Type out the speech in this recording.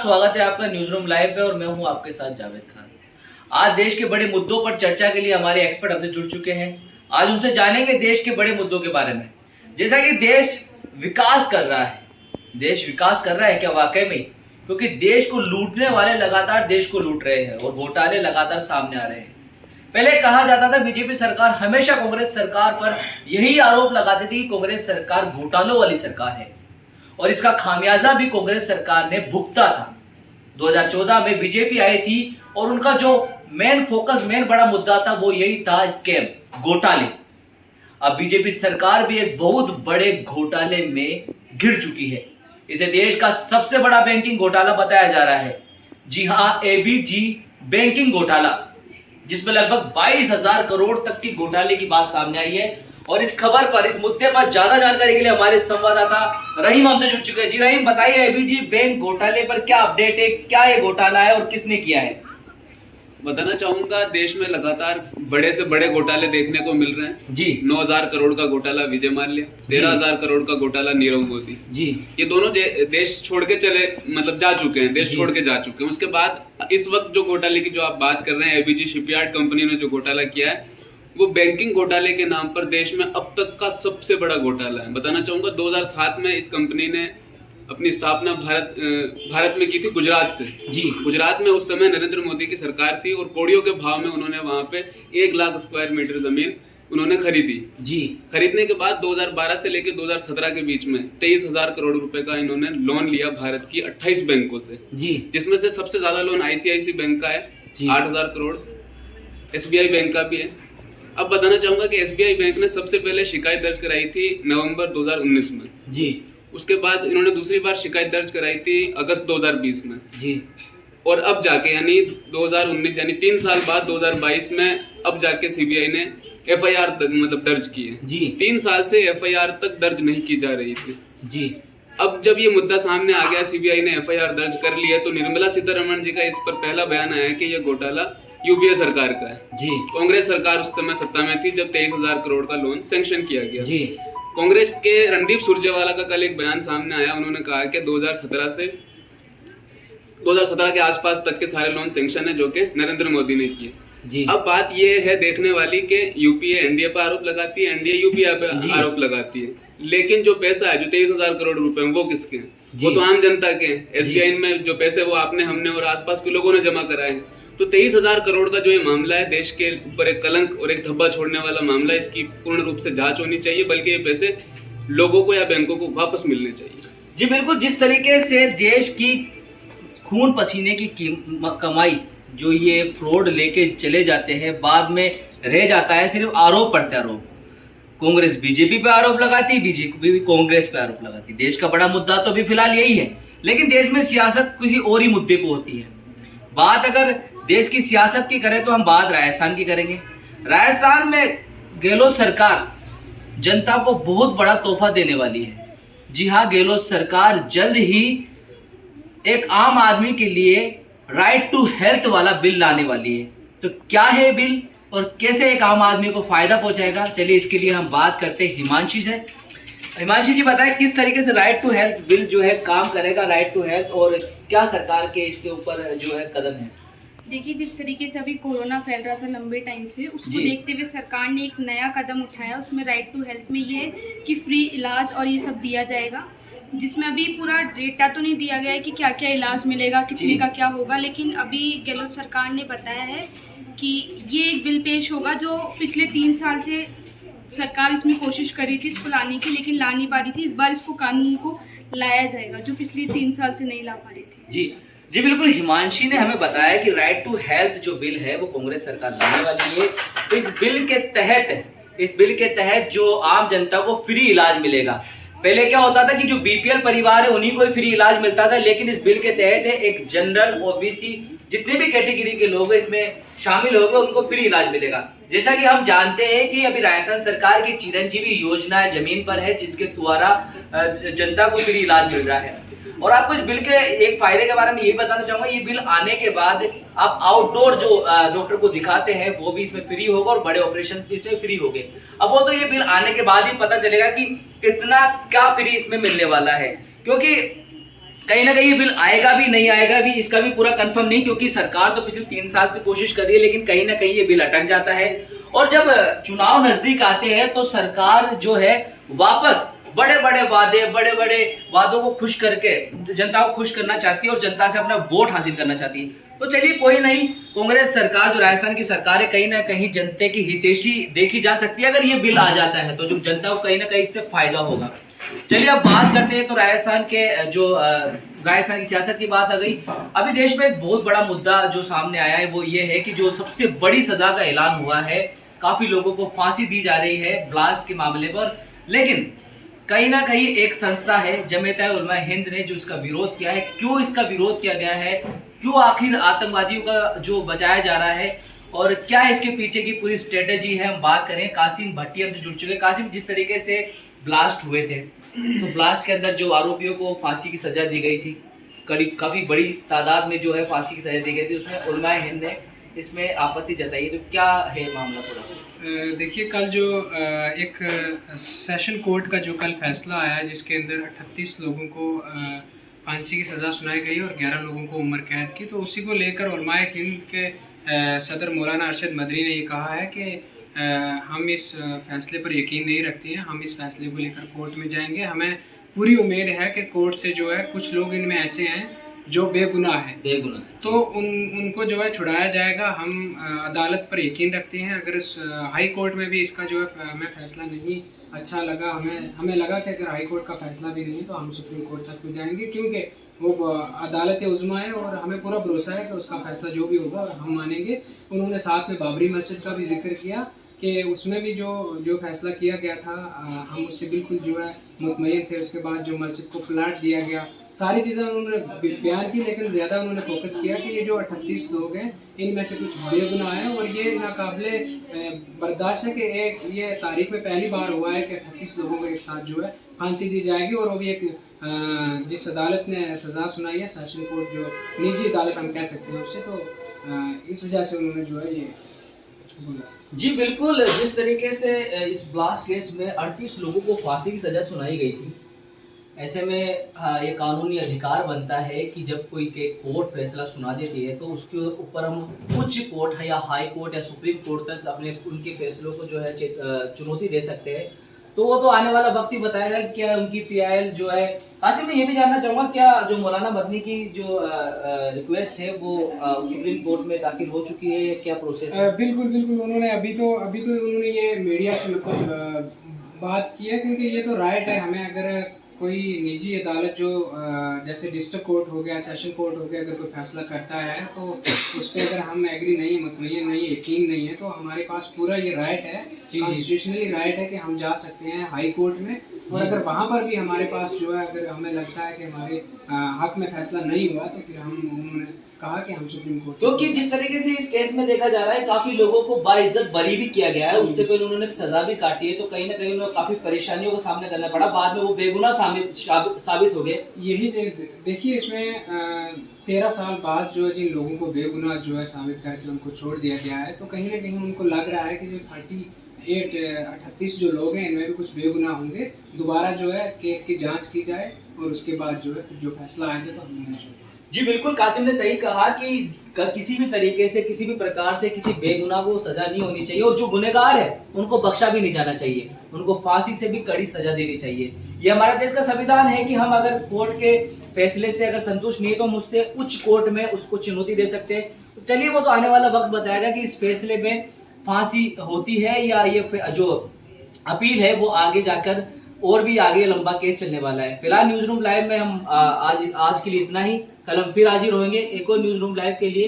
स्वागत है आपका न्यूज रूम लाइव पे और मैं हूं आपके साथ जावेद खान। आज देश के बड़े मुद्दों पर चर्चा के लिए हमारे एक्सपर्ट हमसे जुड़ चुके हैं। आज उनसे जानेंगे देश के बड़े मुद्दों के बारे में। जैसा कि देश विकास कर रहा है, देश विकास कर रहा है क्या वाकई में? क्योंकि देश को लूटने वाले लगातार देश को लूट रहे हैं और घोटाले लगातार सामने आ रहे हैं। पहले कहा जाता था बीजेपी सरकार हमेशा कांग्रेस सरकार पर यही आरोप लगाती थी कि कांग्रेस सरकार घोटालों वाली सरकार है और इसका खामियाजा भी कांग्रेस सरकार ने भुगता था। 2014 में बीजेपी आई थी और उनका जो मेन बड़ा मुद्दा था वो यही था स्कैम, घोटाले। अब बीजेपी सरकार भी एक बहुत बड़े घोटाले में घिर चुकी है। इसे देश का सबसे बड़ा बैंकिंग घोटाला बताया जा रहा है। जी हां, एबीजी बैंकिंग घोटाला, जिसमें लगभग 22,000 करोड़ तक की घोटाले की बात सामने आई है। और इस खबर पर, इस मुद्दे पर ज्यादा जानकारी के लिए हमारे संवाददाता रहीम हमसे जुड़ चुके हैं। जी रहीम, बताइए एबीजी बैंक घोटाले पर क्या अपडेट है, क्या ये घोटाला है और किसने किया है? बताना चाहूंगा, देश में लगातार बड़े से बड़े घोटाले देखने को मिल रहे हैं जी। 9,000 करोड़ का घोटाला विजय माल्या, 13,000 करोड़ का घोटाला नीरव मोदी जी। ये दोनों देश छोड़ के चले, मतलब जा चुके हैं, देश छोड़ के जा चुके हैं। उसके बाद इस वक्त जो घोटाले की जो आप बात कर रहे हैं, एबीजी शिपयार्ड कंपनी ने जो घोटाला किया है वो बैंकिंग घोटाले के नाम पर देश में अब तक का सबसे बड़ा घोटाला है। बताना चाहूंगा 2007 में इस कंपनी ने अपनी स्थापना भारत में की थी, गुजरात से जी। गुजरात में उस समय नरेंद्र मोदी की सरकार थी और कौड़ियों के भाव में उन्होंने वहां पे 1 लाख स्क्वायर मीटर जमीन उन्होंने खरीदी जी। खरीदने के बाद 2012 से लेकर 2017 के बीच में 23,000 करोड़ रुपए का इन्होंने लोन लिया भारत की 28 बैंकों से जी। जिसमें से सबसे ज्यादा लोन आईसीआईसी बैंक का है 8,000 करोड़, एसबीआई बैंक का भी है। अब बताना चाहूंगा कि एसबीआई बैंक ने सबसे पहले शिकायत दर्ज कराई थी नवंबर 2019 में जी। उसके बाद इन्होंने दूसरी बार शिकायत दर्ज कराई थी अगस्त 2020 में जी। और अब जाके यानी 2019 यानी 3 साल बाद 2022 में अब जाके सीबीआई ने एफआईआर मतलब दर्ज की है जी। 3 साल से एफआईआर तक दर्ज नहीं की जा रही थी जी। अब जब ये मुद्दा सामने आ गया, सीबीआई ने एफआईआर दर्ज कर लिया, तो निर्मला सीतारमण जी का इस पर पहला बयान आया कि यह घोटाला यूपीए सरकार का है जी। कांग्रेस सरकार उस समय सत्ता में थी जब 23,000 करोड़ का लोन सैंक्शन किया गया जी। कांग्रेस के रणदीप सुरजेवाला का कल एक बयान सामने आया। उन्होंने कहा कि 2017 के आसपास तक के सारे लोन सैंक्शन है जो कि नरेंद्र मोदी ने किए जी। अब बात ये है देखने वाली कि यूपीए एनडीए पर आरोप लगाती है, एनडीए यूपीए पर आरोप लगाती है, लेकिन जो पैसा है, जो 23,000 करोड़ रुपए वो किसके हैं? वो तो आम जनता के हैं। एसबीआई में जो पैसे वो आपने, हमने और आसपास के लोगों ने जमा कराए। तो 23,000 करोड़ का जो ये मामला है, देश के ऊपर एक कलंक और एक धब्बा छोड़ने वाला मामला, इसकी पूर्ण रूप से जांच होनी चाहिए, बल्कि ये पैसे लोगों को या बैंकों को वापस मिलने चाहिए जी। बिल्कुल, जिस तरीके से देश की खून पसीने की कमाई जो ये फ्रॉड लेके चले जाते हैं, बाद में रह जाता है सिर्फ आरोप प्रत्यारोप। कांग्रेस बीजेपी पे आरोप लगाती है, बीजेपी भी कांग्रेस पे आरोप लगाती है। देश का बड़ा मुद्दा तो अभी फिलहाल यही है, लेकिन देश में सियासत किसी और ही मुद्दे पे होती है। बात अगर देश की सियासत की करें तो हम बात राजस्थान की करेंगे। राजस्थान में गहलोत सरकार जनता को बहुत बड़ा तोहफा देने वाली है। जी हाँ, गहलोत सरकार जल्द ही एक आम आदमी के लिए राइट टू हेल्थ वाला बिल लाने वाली है। तो क्या है बिल और कैसे एक आम आदमी को फायदा पहुंचाएगा, चलिए इसके लिए हम बात करते हैं हिमांशी से। हिमांशी जी, बताएं किस तरीके से राइट टू हेल्थ बिल जो है काम करेगा, राइट टू हेल्थ, और क्या सरकार के इसके ऊपर जो है कदम है? देखिए, जिस तरीके से अभी कोरोना फैल रहा था लंबे टाइम से, उसको देखते हुए सरकार ने एक नया कदम उठाया। उसमें राइट टू हेल्थ में ये कि फ्री इलाज और ये सब दिया जाएगा, जिसमें अभी पूरा डेटा तो नहीं दिया गया है कि क्या क्या इलाज मिलेगा, कितने का क्या होगा, लेकिन अभी गहलोत सरकार ने बताया है कि ये एक बिल पेश होगा जो पिछले 3 साल से सरकार इसमें कोशिश कर रही थी इसको लाने की, लेकिन ला नहीं पा रही थी। इस बार इसको कानून को लाया जाएगा, जो पिछले 3 साल से नहीं ला पा रही थी जी। जी बिल्कुल, हिमांशी ने हमें बताया कि राइट टू हेल्थ जो बिल है वो कांग्रेस सरकार लाने वाली है। तो इस बिल के तहत जो आम जनता को फ्री इलाज मिलेगा। पहले क्या होता था कि जो बीपीएल परिवार है उन्हीं को फ्री इलाज मिलता था, लेकिन इस बिल के तहत एक जनरल, ओबीसी, जितने भी कैटेगरी के लोग इसमें शामिल हो गए उनको फ्री इलाज मिलेगा। जैसा कि हम जानते हैं कि अभी राजस्थान सरकार की चिरंजीवी योजना जमीन पर है, जिसके द्वारा जनता को फ्री इलाज मिल रहा है। और आपको इस बिल के एक फायदे के बारे में ये बताना चाहूंगा, ये बिल आने के बाद आप आउटडोर जो डॉक्टर को दिखाते हैं वो भी इसमें फ्री होगा और बड़े ऑपरेशंस भी इसमें फ्री होंगे। अब वो तो ये बिल आने के बाद ही पता चलेगा कि कितना क्या फ्री इसमें मिलने वाला है, क्योंकि कहीं ना कहीं ये बिल आएगा भी नहीं आएगा भी, इसका भी पूरा कंफर्म नहीं, क्योंकि सरकार तो पिछले 3 साल से कोशिश कर रही है, लेकिन कहीं ना कहीं ये बिल अटक जाता है। और जब चुनाव नजदीक आते हैं तो सरकार जो है वापस बड़े बड़े वादों को खुश करके जनता को खुश करना चाहती है और जनता से अपना वोट हासिल करना चाहती है। तो चलिए कोई नहीं, कांग्रेस सरकार जो राजस्थान की सरकार है कहीं ना कहीं जनता की हितैषी देखी जा सकती है। अगर ये बिल आ जाता है तो जो जनता को कहीं ना कहीं इससे फायदा होगा। चलिए अब बात करते हैं, तो राजस्थान की सियासत की बात आ गई। अभी देश में एक बहुत बड़ा मुद्दा जो सामने आया है वो ये है कि जो सबसे बड़ी सजा का ऐलान हुआ है, काफी लोगों को फांसी दी जा रही है ब्लास्ट के मामले पर, लेकिन कहीं ना कहीं एक संस्था है जमीयत-ए-उलमा-ए-हिंद ने जो इसका विरोध किया है। क्यों इसका विरोध किया गया है, क्यों आखिर आतंकवादियों का जो बचाया जा रहा है और क्या इसके पीछे की पूरी स्ट्रेटेजी है, हम बात करें। कासिम भट्टी हमसे जुड़ चुके हैं। कासिम, जिस तरीके से ब्लास्ट हुए थे, तो ब्लास्ट के अंदर जो आरोपियों को फांसी की सजा दी गई थी, करीब काफी बड़ी तादाद में जो है फांसी की सजा दी गई थी, उसमें उलमा-ए-हिंद ने इसमें आपत्ति जताई। तो क्या है मामला पूरा? देखिए, कल जो एक सेशन कोर्ट का जो कल फैसला आया जिसके अंदर 38 लोगों को फांसी की सज़ा सुनाई गई और 11 लोगों को उम्र कैद की, तो उसी को लेकर उलमा-ए-हिंद के सदर मौलाना अरशद मदनी ने ये कहा है कि हम इस फैसले पर यकीन नहीं रखते हैं, हम इस फैसले को लेकर कोर्ट में जाएंगे। हमें पूरी उम्मीद है कि कोर्ट से जो है कुछ लोग इनमें ऐसे हैं जो बेगुनाह है, तो उनको जो है छुड़ाया जाएगा। हम अदालत पर यकीन रखते हैं। अगर हाई कोर्ट में भी इसका जो है हमें फैसला नहीं अच्छा लगा, हमें लगा कि अगर हाई कोर्ट का फैसला भी नहीं तो हम सुप्रीम कोर्ट तक भी जाएंगे, क्योंकि वो अदालत उज़्मा है और हमें पूरा भरोसा है कि उसका फैसला जो भी होगा और हम मानेंगे। उन्होंने साथ में बाबरी मस्जिद का भी जिक्र किया कि उसमें भी जो फैसला किया गया था हम उससे बिल्कुल जो है मुतमईन थे। उसके बाद जो मस्जिद को प्लाट दिया गया, सारी चीज़ें उन्होंने बयान की, लेकिन ज़्यादा उन्होंने फोकस किया कि ये जो 38 लोग हैं इनमें से कुछ बेगुनाह हैं और ये नाकाबिले बर्दाश्त है कि ये तारीख में पहली बार हुआ है कि 38 लोगों को एक साथ जो है फांसी दी जाएगी। और वो भी एक जिस अदालत ने सज़ा सुनाई है, सेशन कोर्ट, जो निजी अदालत हम कह सकते हैं उससे, तो इस वजह से उन्होंने जो है ये बोला। जी बिल्कुल, जिस तरीके से इस ब्लास्ट केस में 38 लोगों को फांसी की सजा सुनाई गई थी, ऐसे में ये कानूनी अधिकार बनता है कि जब कोई के कोर्ट फैसला सुना देती है तो उसके ऊपर हम उच्च कोर्ट है या हाई कोर्ट या सुप्रीम कोर्ट तक अपने उनके फैसलों को जो है चुनौती दे सकते हैं। तो वो तो आने वाला वक्त ही बताएगा कि क्या उनकी पीआईएल जो है। कासिम, मैं ये भी जानना चाहूँगा, क्या जो मौलाना मदनी की जो रिक्वेस्ट है वो सुप्रीम कोर्ट में दाखिल हो चुकी है या क्या प्रोसेस है? बिल्कुल, उन्होंने अभी तो उन्होंने ये मीडिया से मतलब बात की है, क्योंकि ये तो राइट है हमें। अगर कोई निजी अदालत जो जैसे डिस्ट्रिक्ट कोर्ट हो गया, सेशन कोर्ट हो गया, अगर कोई फैसला करता है तो उस पर अगर हम एग्री नहीं, मुतमईन नहीं, यकीन नहीं है, तो हमारे पास पूरा ये राइट है, कॉन्स्टिट्यूशनली राइट है कि हम जा सकते हैं हाई कोर्ट में। और अगर वहाँ पर भी हमारे पास जो है, अगर हमें लगता है कि हमारे हक में फैसला नहीं हुआ, तो फिर उन्होंने कहा कि हम सुप्रीम कोर्ट, क्योंकि जिस तरीके से इस केस में देखा जा रहा है काफी लोगों को बाइज्जत बरी भी किया गया है, उससे पहले उन्होंने सजा भी काटी है, तो कहीं ना कहीं उन्हें काफी परेशानियों का सामना करना पड़ा, बाद में वो बेगुनाह साबित हो गए। यही देखिए, इसमें 13 साल बाद जो है जिन लोगों को बेगुनाह जो है साबित करके उनको छोड़ दिया गया है, तो कहीं ना कहीं उनको लग रहा है कि जो 38 जो लोग हैं इनमें भी कुछ बेगुनाह होंगे। दोबारा जो है केस की जांच की जाए और उसके बाद जो है जो फैसला आएगा तो हम। जी बिल्कुल, कासिम ने सही कहा कि किसी भी तरीके से, किसी भी प्रकार से किसी बेगुनाह को सजा नहीं होनी चाहिए और जो गुनहगार है उनको बख्शा भी नहीं जाना चाहिए, उनको फांसी से भी कड़ी सजा देनी चाहिए। ये हमारे देश का संविधान है कि हम अगर कोर्ट के फैसले से अगर संतुष्ट नहीं है तो हम उससे उच्च कोर्ट में उसको चुनौती दे सकते हैं। तो चलिए वो तो आने वाला वक्त बताएगा कि इस फैसले में फांसी होती है या ये जो अपील है वो आगे जाकर और भी आगे लंबा केस चलने वाला है। फिलहाल न्यूज रूम लाइव में हम आज के लिए इतना ही। कल हम फिर हाजिर होंगे एक और न्यूज रूम लाइव के लिए।